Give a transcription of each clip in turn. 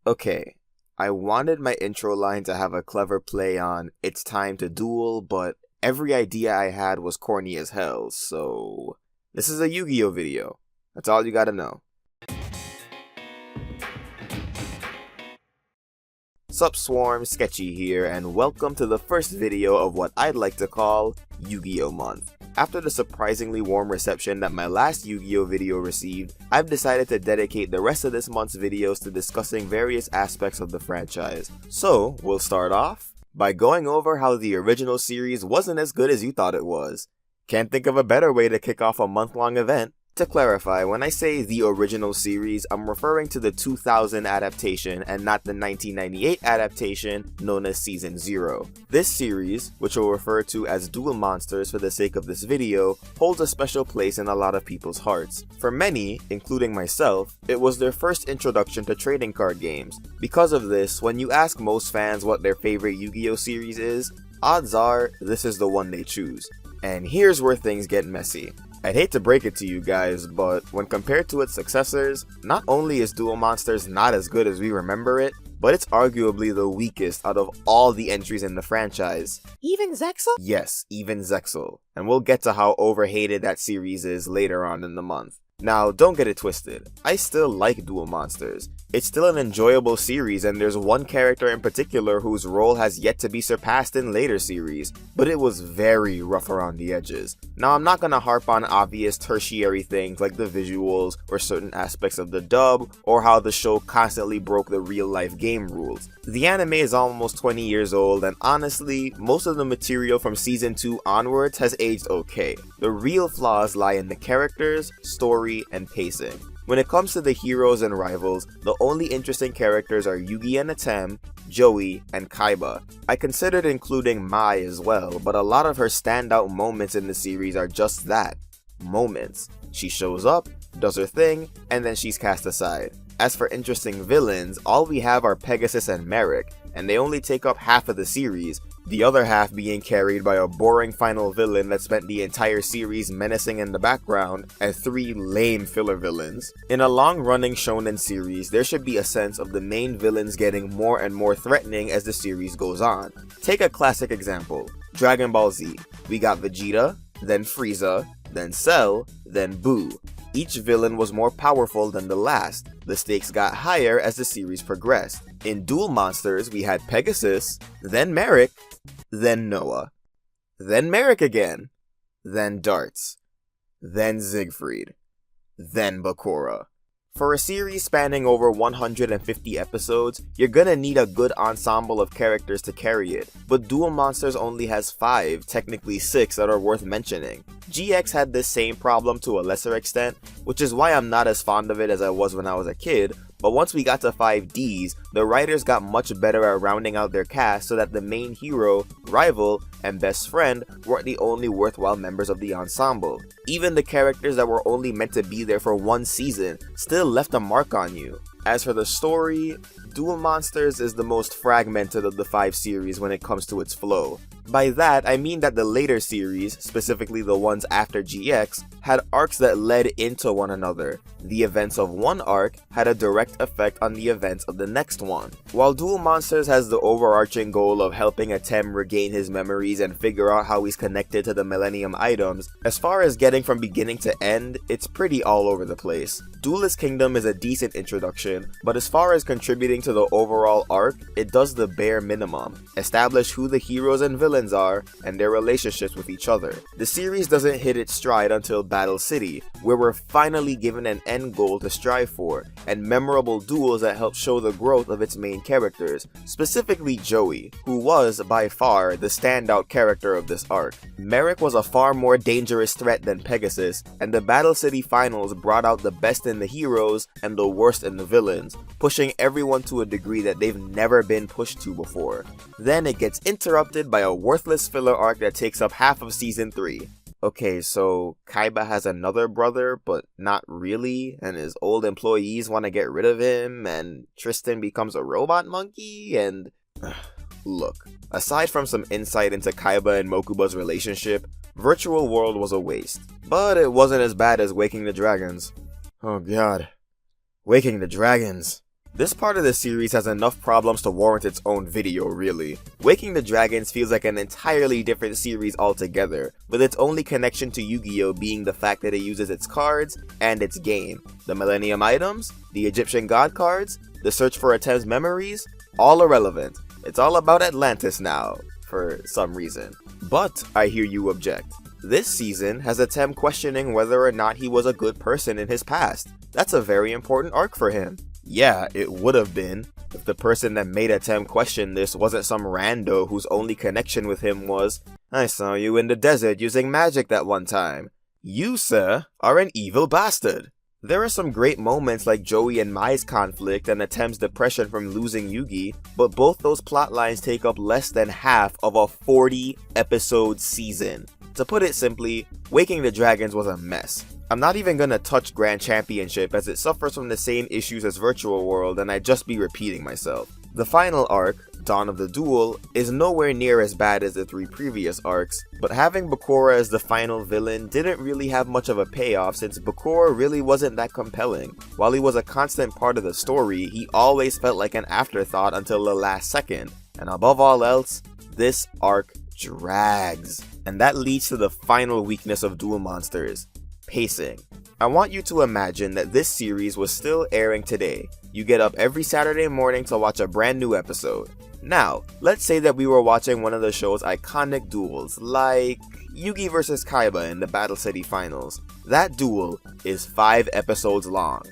Okay, I wanted my intro line to have a clever play on "it's time to duel," but every idea I had was corny as hell, so this is a Yu-Gi-Oh video. That's all you gotta know. Sup Swarm, Sketchy here, and welcome to the first video of what I'd like to call Yu-Gi-Oh Month. After the surprisingly warm reception that my last Yu-Gi-Oh video received, I've decided to dedicate the rest of this month's videos to discussing various aspects of the franchise. So, we'll start off by going over how the original series wasn't as good as you thought it was. Can't think of a better way to kick off a month-long event. To clarify, when I say the original series, I'm referring to the 2000 adaptation and not the 1998 adaptation known as Season 0. This series, which we'll refer to as Duel Monsters for the sake of this video, holds a special place in a lot of people's hearts. For many, including myself, it was their first introduction to trading card games. Because of this, when you ask most fans what their favorite Yu-Gi-Oh series is, odds are this is the one they choose. And here's where things get messy. I'd hate to break it to you guys, but when compared to its successors, not only is Duel Monsters not as good as we remember it, but it's arguably the weakest out of all the entries in the franchise. Even Zexal? Yes, even Zexal. And we'll get to how overhated that series is later on in the month. Now, don't get it twisted. I still like Duel Monsters. It's still an enjoyable series, and there's one character in particular whose role has yet to be surpassed in later series, but it was very rough around the edges. Now, I'm not gonna harp on obvious tertiary things like the visuals or certain aspects of the dub, or how the show constantly broke the real-life game rules. The anime is almost 20 years old, and honestly, most of the material from Season 2 onwards has aged okay. The real flaws lie in the characters, story, and pacing. When it comes to the heroes and rivals, the only interesting characters are Yugi and Atem, Joey, and Kaiba. I considered including Mai as well, but a lot of her standout moments in the series are just that, moments. She shows up, does her thing, and then she's cast aside. As for interesting villains, all we have are Pegasus and Merrick, and they only take up half of the series, the other half being carried by a boring final villain that spent the entire series menacing in the background, and 3 lame filler villains. In a long-running shonen series, there should be a sense of the main villains getting more and more threatening as the series goes on. Take a classic example, Dragon Ball Z. We got Vegeta, then Frieza, then Cell, then Buu. Each villain was more powerful than the last. The stakes got higher as the series progressed. In Duel Monsters, we had Pegasus, then Merrick, then Noah, then Merrick again, then Darts, then Siegfried, then Bakura. For a series spanning over 150 episodes, you're gonna need a good ensemble of characters to carry it, but Duel Monsters only has 5, technically 6 that are worth mentioning. GX had this same problem to a lesser extent, which is why I'm not as fond of it as I was when I was a kid, but once we got to 5Ds, the writers got much better at rounding out their cast so that the main hero, rival, and best friend weren't the only worthwhile members of the ensemble. Even the characters that were only meant to be there for one season still left a mark on you. As for the story, Duel Monsters is the most fragmented of the 5 series when it comes to its flow. By that, I mean that the later series, specifically the ones after GX, had arcs that led into one another. The events of one arc had a direct effect on the events of the next one. While Duel Monsters has the overarching goal of helping Atem regain his memories and figure out how he's connected to the Millennium items, as far as getting from beginning to end, it's pretty all over the place. Duelist Kingdom is a decent introduction, but as far as contributing to the overall arc, it does the bare minimum. Establish who the heroes and villains are, and their relationships with each other. The series doesn't hit its stride until Battle City, where we're finally given an end goal to strive for, and memorable duels that help show the growth of its main characters, specifically Joey, who was, by far, the standout character of this arc. Merrick was a far more dangerous threat than Pegasus, and the Battle City finals brought out the best in the heroes and the worst in the villains, pushing everyone to a degree that they've never been pushed to before. Then it gets interrupted by a worthless filler arc that takes up half of Season 3. Okay, so Kaiba has another brother, but not really, and his old employees want to get rid of him, and Tristan becomes a robot monkey, and... Look, aside from some insight into Kaiba and Mokuba's relationship, Virtual World was a waste. But it wasn't as bad as Waking the Dragons. Oh god. Waking the Dragons. This part of the series has enough problems to warrant its own video, really. Waking the Dragons feels like an entirely different series altogether, with its only connection to Yu-Gi-Oh! Being the fact that it uses its cards and its game. The Millennium items, the Egyptian god cards, the search for Atem's memories, all irrelevant. It's all about Atlantis now, for some reason. But, I hear you object. This season has Atem questioning whether or not he was a good person in his past. That's a very important arc for him. Yeah, it would have been, if the person that made Atem question this wasn't some rando whose only connection with him was, "I saw you in the desert using magic that one time. You, sir, are an evil bastard." There are some great moments like Joey and Mai's conflict and Atem's depression from losing Yugi, but both those plotlines take up less than half of a 40-episode season. To put it simply, Waking the Dragons was a mess. I'm not even gonna touch Grand Championship as it suffers from the same issues as Virtual World and I'd just be repeating myself. The final arc, Dawn of the Duel, is nowhere near as bad as the 3 previous arcs, but having Bakura as the final villain didn't really have much of a payoff since Bakura really wasn't that compelling. While he was a constant part of the story, he always felt like an afterthought until the last second, and above all else, this arc drags. And that leads to the final weakness of Duel Monsters: pacing. I want you to imagine that this series was still airing today. You get up every Saturday morning to watch a brand new episode. Now, let's say that we were watching one of the show's iconic duels, like Yugi vs Kaiba in the Battle City Finals. That duel is 5 episodes long.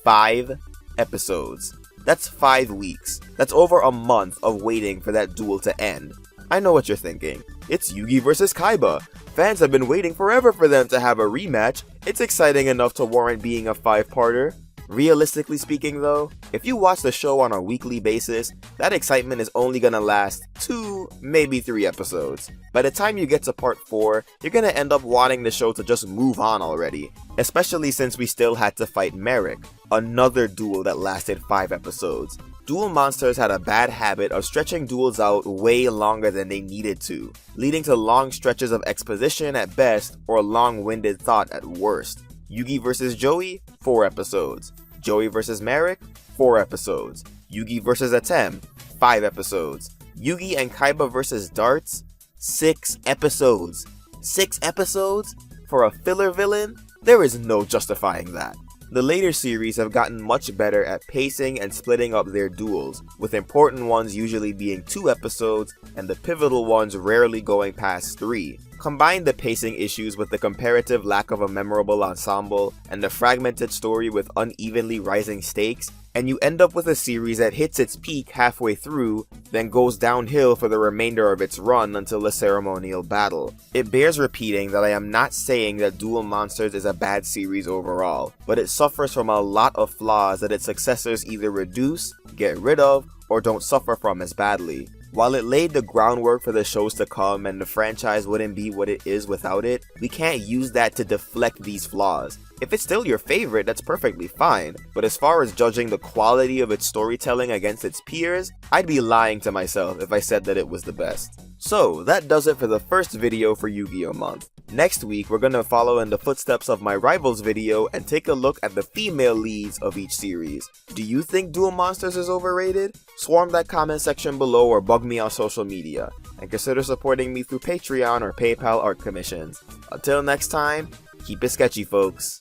5 episodes. That's 5 weeks. That's over a month of waiting for that duel to end. I know what you're thinking. It's Yugi vs Kaiba. Fans have been waiting forever for them to have a rematch. It's exciting enough to warrant being a 5-parter. Realistically speaking though, if you watch the show on a weekly basis, that excitement is only gonna last 2, maybe 3 episodes. By the time you get to part 4, you're gonna end up wanting the show to just move on already. Especially since we still had to fight Merrick, another duel that lasted 5 episodes. Duel Monsters had a bad habit of stretching duels out way longer than they needed to, leading to long stretches of exposition at best or long-winded thought at worst. Yugi vs Joey, 4 episodes. Joey vs Merrick, 4 episodes. Yugi vs Atem, 5 episodes. Yugi and Kaiba vs Darts, 6 episodes. 6 episodes? For a filler villain? There is no justifying that. The later series have gotten much better at pacing and splitting up their duels, with important ones usually being 2 episodes and the pivotal ones rarely going past 3. Combine the pacing issues with the comparative lack of a memorable ensemble and the fragmented story with unevenly rising stakes, and you end up with a series that hits its peak halfway through, then goes downhill for the remainder of its run until the ceremonial battle. It bears repeating that I am not saying that Duel Monsters is a bad series overall, but it suffers from a lot of flaws that its successors either reduce, get rid of, or don't suffer from as badly. While it laid the groundwork for the shows to come and the franchise wouldn't be what it is without it, we can't use that to deflect these flaws. If it's still your favorite, that's perfectly fine, but as far as judging the quality of its storytelling against its peers, I'd be lying to myself if I said that it was the best. So, that does it for the first video for Yu-Gi-Oh! Month. Next week, we're gonna follow in the footsteps of my Rivals video and take a look at the female leads of each series. Do you think Duel Monsters is overrated? Swarm that comment section below or bug me on social media, and consider supporting me through Patreon or PayPal art commissions. Until next time, keep it sketchy, folks.